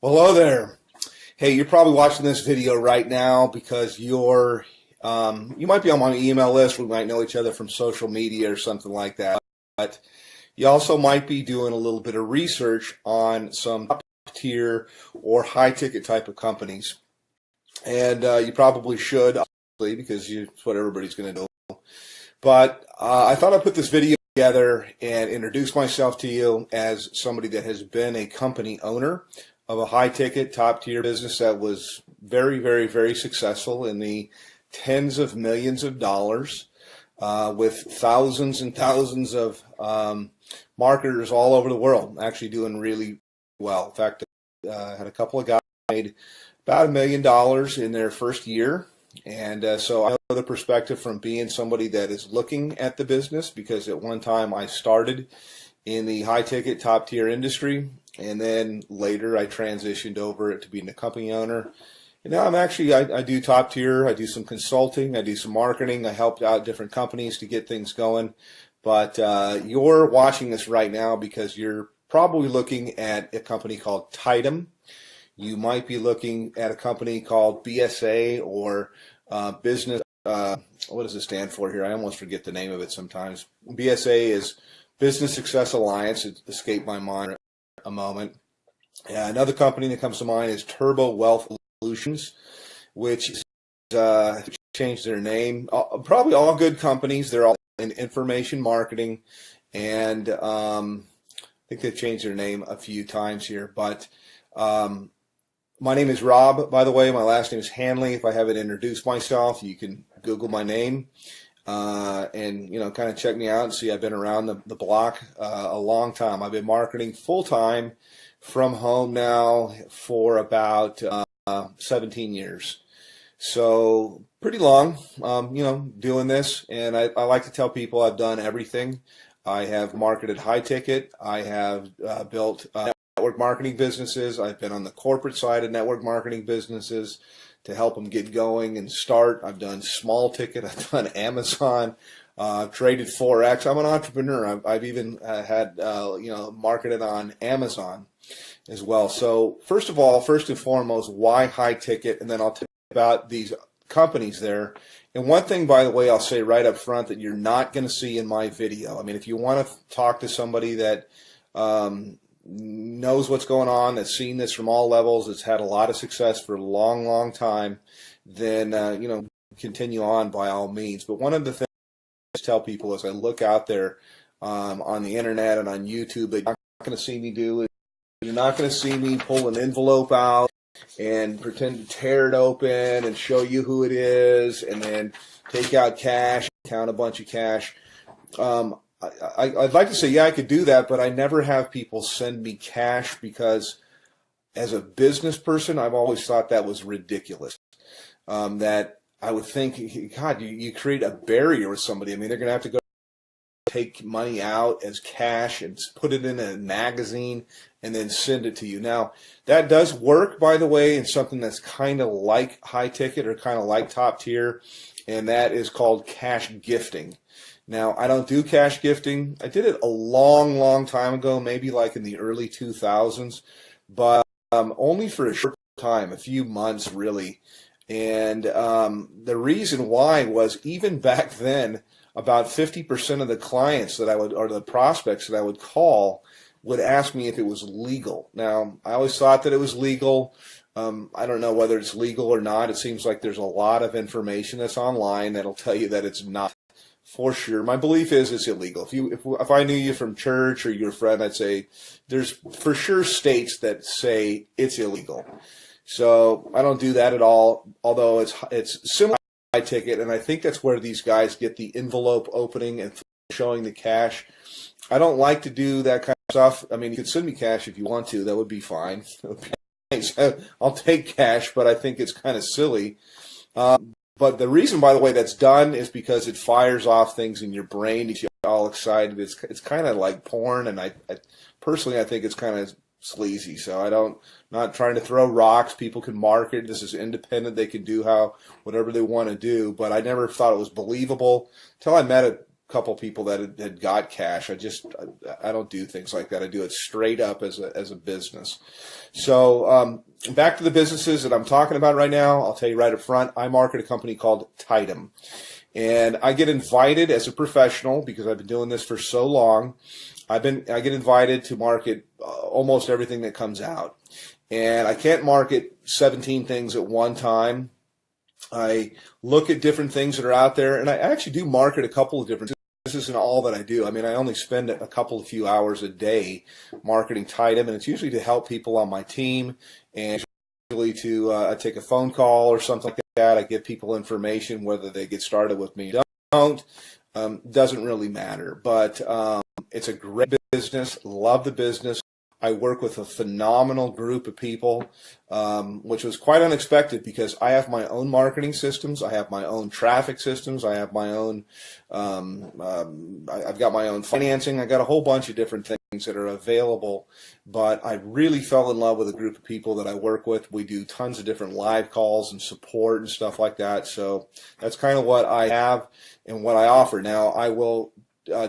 Hello there. Hey, you're probably watching this video right now because you might be on my email list. We might know each other from social media or something like that. But you also might be doing a little bit of research on some top tier or high ticket type of companies. And you probably should, obviously, because it's what everybody's going to do. But I thought I'd put this video together and introduce myself to you as somebody that has been a company owner of a high-ticket, top-tier business that was very, very, very successful in the tens of millions of dollars with thousands and thousands of marketers all over the world, actually doing really well. In fact, I had a couple of guys made about $1 million in their first year. And so I know the perspective from being somebody that is looking at the business, because at one time I started in the high-ticket, top-tier industry, and then later I transitioned over to being a company owner. And now I do top tier, I do some consulting, I do some marketing, I helped out different companies to get things going. But you're watching this right now because you're probably looking at a company called Tidem. You might be looking at a company called BSA or Business, what does it stand for here? I almost forget the name of it sometimes. BSA is Business Success Alliance. It escaped my mind a moment. Another company that comes to mind is Turbo Wealth Solutions, which changed their name. Probably all good companies. They're all in information marketing, and I think they've changed their name a few times here. But my name is Rob, by the way. My last name is Hanley. If I haven't introduced myself, you can Google my name. And kind of check me out and see. I've been around the block a long time. I've been marketing full time from home now for about 17 years. So pretty long, doing this. And I like to tell people I've done everything. I have marketed high ticket. I have built network marketing businesses. I've been on the corporate side of network marketing businesses to help them get going and start. I've done small ticket. I've done Amazon. I've traded Forex. I'm an entrepreneur. I've even had marketed on Amazon as well. So first and foremost, why high ticket? And then I'll tell you about these companies there. And one thing, by the way, I'll say right up front that you're not going to see in my video. I mean, if you want to talk to somebody that knows what's going on, that's seen this from all levels, that's had a lot of success for a long, long time, then, continue on by all means. But one of the things I tell people as I look out there on the internet and on YouTube that you're not going to see me do is you're not going to see me pull an envelope out and pretend to tear it open and show you who it is and then take out cash, count a bunch of cash. I'd like to say, yeah, I could do that, but I never have people send me cash because as a business person, I've always thought that was ridiculous. That I would think, God, you create a barrier with somebody. I mean, they're going to have to go take money out as cash and put it in a magazine and then send it to you. Now, that does work, by the way, in something that's kind of like high ticket or kind of like top tier, and that is called cash gifting. Now, I don't do cash gifting. I did it a long, long time ago, maybe like in the early 2000s, but only for a short time, a few months really. And the reason why was even back then, about 50% of the clients that I would, or the prospects that I would call, would ask me if it was legal. Now, I always thought that it was legal. I don't know whether it's legal or not. It seems like there's a lot of information that's online that'll tell you that it's not. For sure. My belief is it's illegal. If I knew you from church or you're a friend, I'd say there's for sure states that say it's illegal. So I don't do that at all, although it's similar to high ticket, and I think that's where these guys get the envelope opening and showing the cash. I don't like to do that kind of stuff. I mean, you could send me cash if you want to. That would be fine. That would be nice. I'll take cash, but I think it's kind of silly. But the reason, by the way, that's done is because it fires off things in your brain. You get all excited. It's kind of like porn, and I personally think it's kind of sleazy. So not trying to throw rocks. People can market. This is independent. They can do whatever they want to do. But I never thought it was believable until I met couple people that had got cash. I don't do things like that. I do it straight up as a business. So back to the businesses that I'm talking about right now. I'll tell you right up front, I market a company called Tidem. And I get invited as a professional, because I've been doing this for so long. I get invited to market almost everything that comes out. And I can't market 17 things at one time. I look at different things that are out there, and I actually do market a couple of different. This isn't all that I do. I mean, I only spend a few hours a day marketing Tidem, and it's usually to help people on my team, and usually to I take a phone call or something like that. I give people information, whether they get started with me or don't. Doesn't really matter, but it's a great business. Love the business. I work with a phenomenal group of people, which was quite unexpected, because I have my own marketing systems. I have my own traffic systems. I have my own, I've got my own financing. I got a whole bunch of different things that are available, but I really fell in love with a group of people that I work with. We do tons of different live calls and support and stuff like that. So that's kind of what I have and what I offer. Now, I will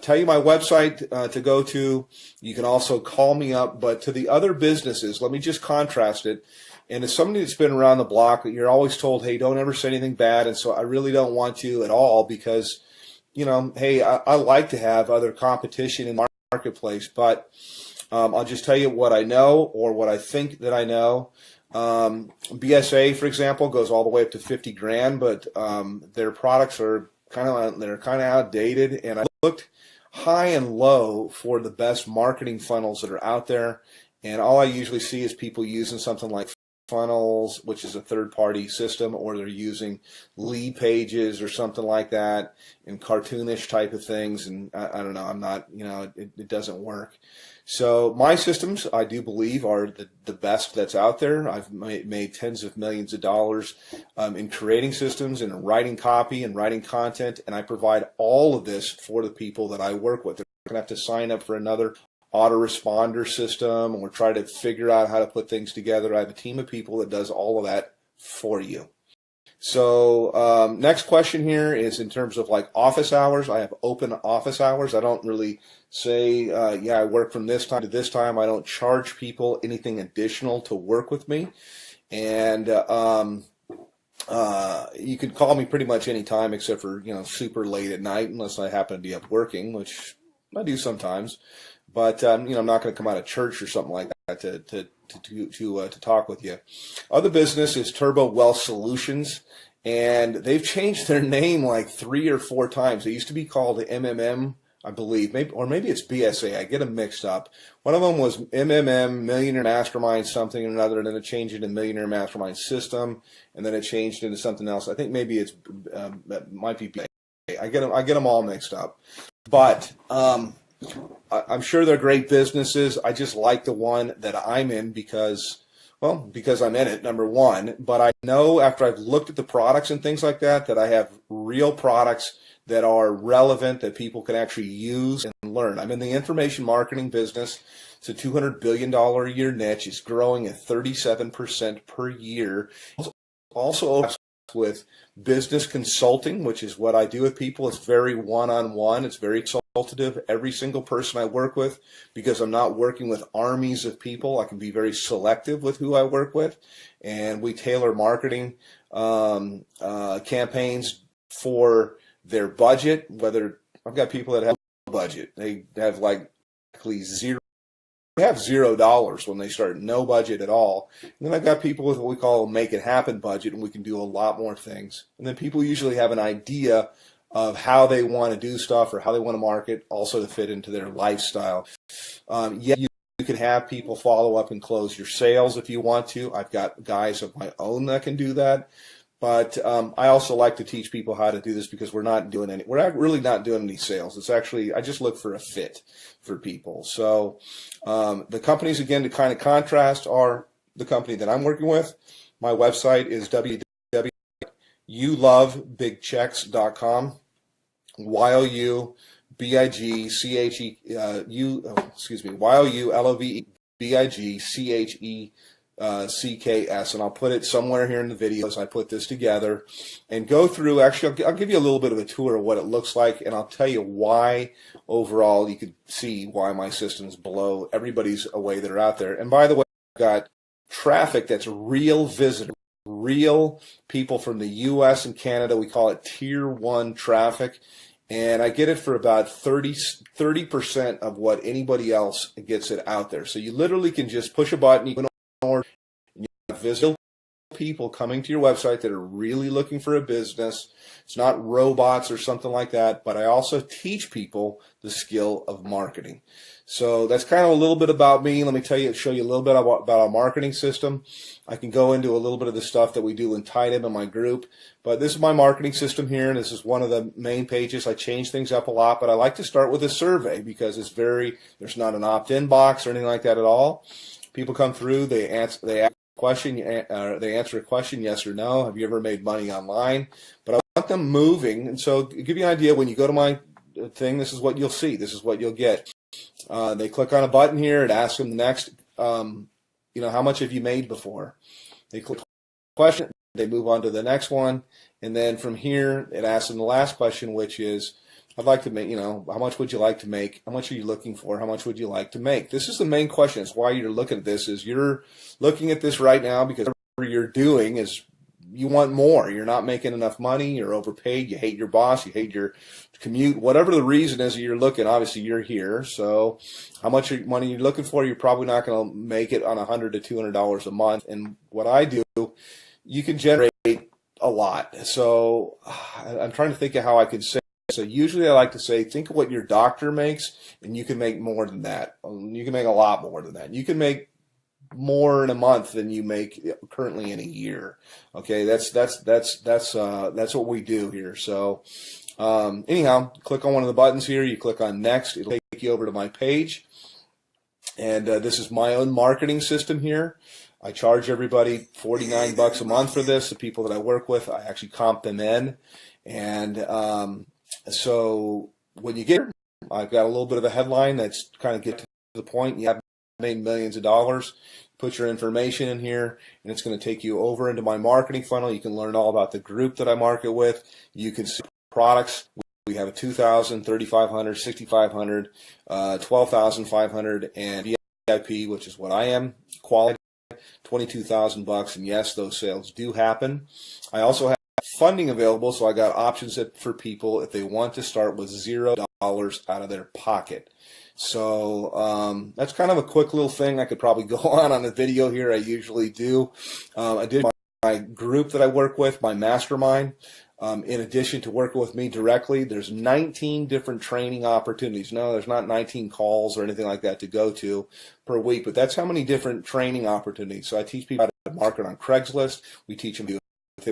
tell you my website to go to. You can also call me up. But to the other businesses, let me just contrast it. And as somebody that's been around the block, you're always told, hey, don't ever say anything bad. And so I really don't want to at all, because, you know, hey, I like to have other competition in the marketplace. But I'll just tell you what I know, or what I think that I know. BSA, for example, goes all the way up to 50 grand, but their products are kind of outdated, and I looked high and low for the best marketing funnels that are out there, and all I usually see is people using something like Funnels, which is a third-party system, or they're using lead pages or something like that, and cartoonish type of things, and I don't know, I'm not, you know, it doesn't work. So my systems, I do believe, are the best that's out there. I've made tens of millions of dollars in creating systems and writing copy and writing content, and I provide all of this for the people that I work with. They're going to have to sign up for another autoresponder system, or try to figure out how to put things together. I have a team of people that does all of that for you. So next question here is in terms of like office hours. I have open office hours. I don't really say, yeah, I work from this time to this time. I don't charge people anything additional to work with me. And you can call me pretty much any time, except for, you know, super late at night, unless I happen to be up working, which I do sometimes. But you know, I'm not going to come out of church or something like that to talk with you. Other business is Turbo Wealth Solutions, and they've changed their name like 3 or 4 times. They used to be called MMM, I believe, maybe it's BSA. I get them mixed up. One of them was MMM, Millionaire Mastermind something or another, and then it changed into Millionaire Mastermind System, and then it changed into something else. I think maybe it's might be BSA. I get them all mixed up, but I'm sure they're great businesses. I just like the one that I'm in because I'm in it, number one. But I know after I've looked at the products and things like that, that I have real products that are relevant, that people can actually use and learn. I'm in the information marketing business. It's a $200 billion a year niche. It's growing at 37% per year. Also with business consulting, which is what I do with people. It's very one-on-one. It's very consultative. Every single person I work with, because I'm not working with armies of people, I can be very selective with who I work with, and we tailor marketing campaigns for their budget. Whether I've got people that have a budget, they have like zero. They have $0 when they start, no budget at all. And then I've got people with what we call a make it happen budget, and we can do a lot more things. And then people usually have an idea of how they want to do stuff or how they want to market, also to fit into their lifestyle. Yeah, you can have people follow up and close your sales if you want to. I've got guys of my own that can do that. But I also like to teach people how to do this, because we're not really not doing any sales. It's actually, I just look for a fit for people. So the companies, again, to kind of contrast, are the company that I'm working with. My website is www.youlovebigchecks.com. YOULOVEBIGCHECKS.com. CKS, and I'll put it somewhere here in the video as I put this together and go through. Actually, I'll give you a little bit of a tour of what it looks like, and I'll tell you why overall you could see why my system's below everybody's away that are out there. And by the way, I've got traffic that's real visitors, real people from the US and Canada. We call it Tier 1 traffic. And I get it for about 30% of what anybody else gets it out there. So you literally can just push a button, you can order, and you have visible people coming to your website that are really looking for a business. It's not robots or something like that, but I also teach people the skill of marketing. So that's kind of a little bit about me. Let me show you a little bit about our marketing system. I can go into a little bit of the stuff that we do in Tidem in my group, but this is my marketing system here, and this is one of the main pages. I change things up a lot, but I like to start with a survey because there's not an opt-in box or anything like that at all. People come through, they ask a question, they answer a question, yes or no. Have you ever made money online? But I want them moving, and so to give you an idea, when you go to my thing, this is what you'll see. This is what you'll get. They click on a button here. It asks them the next, how much have you made before? They click question. They move on to the next one, and then from here, it asks them the last question, which is, I'd like to make, how much would you like to make? How much are you looking for? How much would you like to make? This is the main question. It's why you're looking at this. Is you're looking at this right now because whatever you're doing is you want more. You're not making enough money. You're overpaid. You hate your boss. You hate your commute. Whatever the reason is that you're looking, obviously you're here. So how much money you're looking for, you're probably not going to make it on $100 to $200 a month. And what I do, you can generate a lot. So I'm trying to think of how I can say. So usually I like to say, think of what your doctor makes, and you can make more than that. You can make a lot more than that. You can make more in a month than you make currently in a year. Okay, that's what we do here. So anyhow, click on one of the buttons here. You click on next. It'll take you over to my page, and this is my own marketing system here. I charge everybody $49 a month for this. The people that I work with, I actually comp them in, and so when you get here, I've got a little bit of a headline that's kind of get to the point. You have made millions of dollars. Put your information in here, and it's going to take you over into my marketing funnel. You can learn all about the group that I market with. You can see products. We have a $2,000, $3,500, $6,500, $12,500, and VIP, which is what I am, quality, $22,000. And yes, those sales do happen. I also have funding available, so I got options for people if they want to start with $0 out of their pocket. So that's kind of a quick little thing. I could probably go on a video here. I usually do. I did my group that I work with, my mastermind. In addition to working with me directly, there's 19 different training opportunities. No, there's not 19 calls or anything like that to go to per week, but that's how many different training opportunities. So I teach people how to market on Craigslist. We teach them if they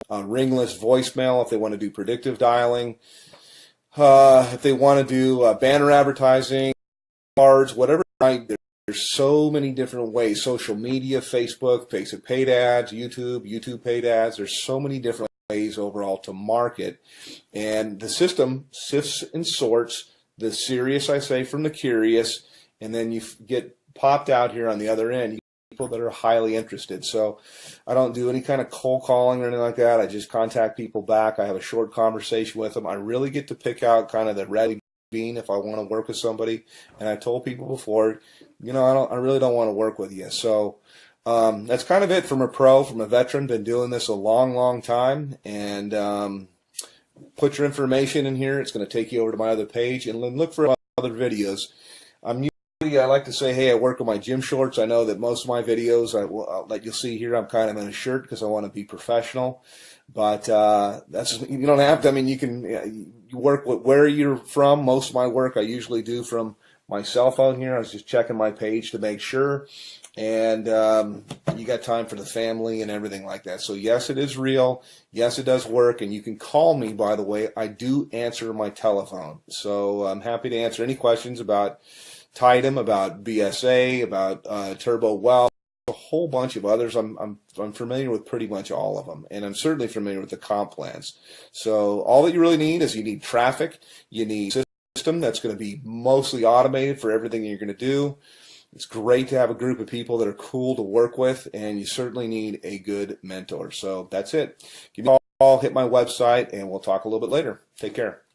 want ringless voicemail, if they want to do predictive dialing, if they want to do banner advertising, cards, whatever. There's so many different ways. Social media, Facebook paid ads, YouTube paid ads. There's so many different ways overall to market. And the system sifts and sorts the serious, I say, from the curious, and then you get popped out here on the other end. People that are highly interested. So I don't do any kind of cold calling or anything like that. I just contact people back. I have a short conversation with them. I really get to pick out kind of the red bean if I want to work with somebody. And I told people before, I really don't want to work with you. So that's kind of it from a veteran. Been doing this a long, long time. And put your information in here. It's going to take you over to my other page, and look for other videos. I like to say, hey, I work on my gym shorts. I know that most of my videos that you'll see here, I'm kind of in a shirt because I want to be professional. But you don't have to. I mean, you can you work with where you're from. Most of my work I usually do from my cell phone here. I was just checking my page to make sure. And you got time for the family and everything like that. So yes, it is real. Yes, it does work. And you can call me, by the way. I do answer my telephone. So I'm happy to answer any questions about Tidem, about BSA, about Turbo Well, a whole bunch of others. I'm familiar with pretty much all of them, and I'm certainly familiar with the comp plans. So all that you really need is you need traffic, you need a system that's going to be mostly automated for everything you're going to do. It's great to have a group of people that are cool to work with, and you certainly need a good mentor. So that's it. Give me a call, hit my website, and we'll talk a little bit later. Take care.